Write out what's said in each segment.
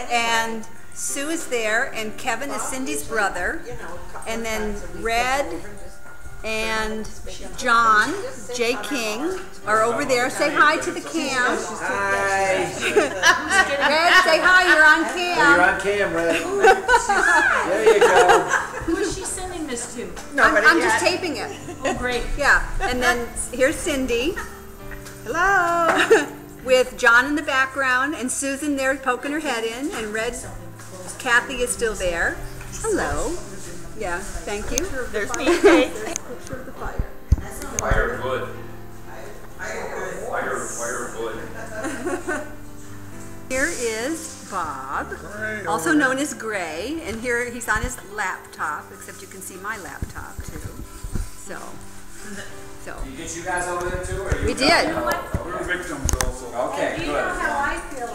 And Sue is there, and Kevin is Cindy's brother, and then Red and John, J. King, are over there. Say hi to the cam. Hi. Red, say hi, you're on cam. You're on cam, Red. There you go. Who is she sending this to? I'm just taping it. Oh, great. Yeah, and then here's Cindy. Hello. With John in the background, and Susan there poking her head in, and Red, Kathy is still there. Hello. Yeah, thank you. There's me. Picture of the fire. Fire wood. Fire wood. Here is Bob, also known as Gray, and here he's on his laptop, except you can see my laptop too. So. Did you get you guys over there too? Or you We did. We're victims also. Okay, good. You know how I feel.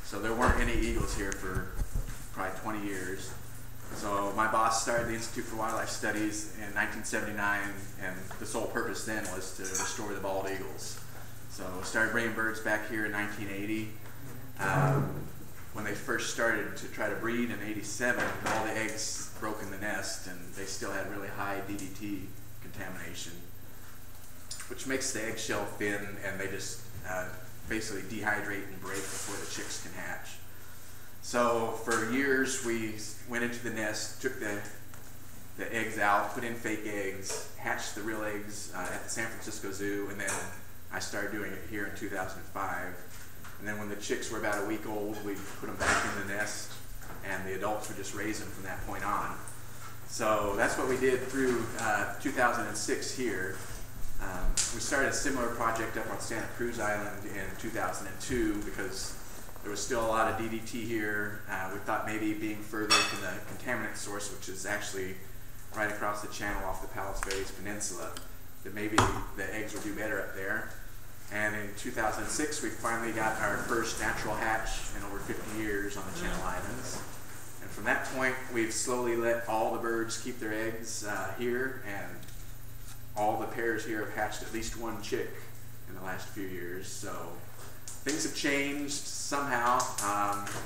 So there weren't any eagles here for probably 20 years. So my boss started the Institute for Wildlife Studies in 1979, and the sole purpose then was to restore the bald eagles. So started bringing birds back here in 1980. When they first started to try to breed in 87, all the eggs broke in the nest, and they still had really high DDT contamination, which makes the eggshell thin, and they just basically dehydrate and break before the chicks can hatch. So for years we went into the nest, took the eggs out, put in fake eggs, hatched the real eggs at the San Francisco Zoo, and then I started doing it here in 2005. And then when the chicks were about a week old, we put them back in the nest, and the adults would just raise them from that point on. So that's what we did through 2006 here. We started a similar project up on Santa Cruz Island in 2002 because there was still a lot of DDT here. We thought maybe being further from the contaminant source, which is actually right across the channel off the Palos Verdes Peninsula, that maybe the eggs would do better up there. And in 2006, we finally got our first natural hatch in over 50 years on the Channel Islands. And from that point, we've slowly let all the birds keep their eggs here, and all the pairs here have hatched at least one chick in the last few years. So things have changed somehow,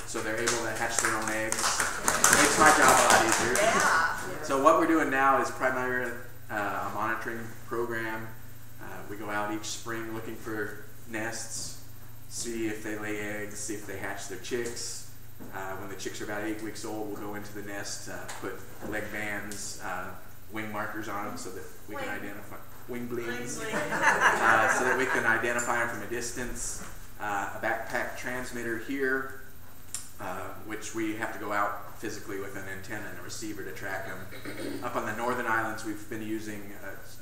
so they're able to hatch their own eggs. It makes my job a lot easier. Yeah. So what we're doing now is primarily a monitoring program. We go out each spring looking for nests, see if they lay eggs, see if they hatch their chicks. When the chicks are about 8 weeks old, we'll go into the nest, put leg bands, wing markers on them so that we can identify wing bleeds, so that we can identify them from a distance. A backpack transmitter here, which we have to go out physically with an antenna and a receiver to track them. Up on the northern islands, we've been using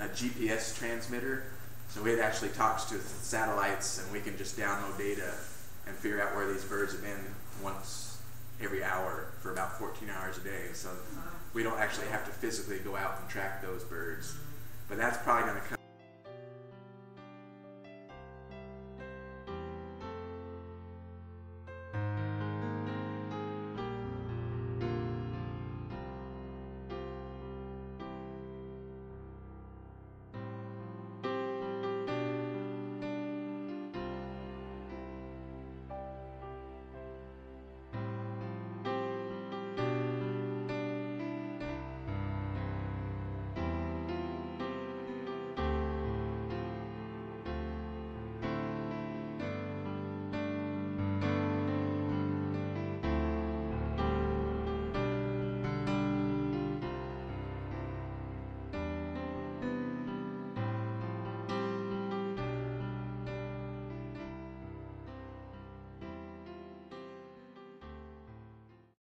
a GPS transmitter, so it actually talks to satellites, and we can just download data and figure out where these birds have been once every hour for about 14 hours a day. So we don't actually have to physically go out and track those birds. But that's probably going to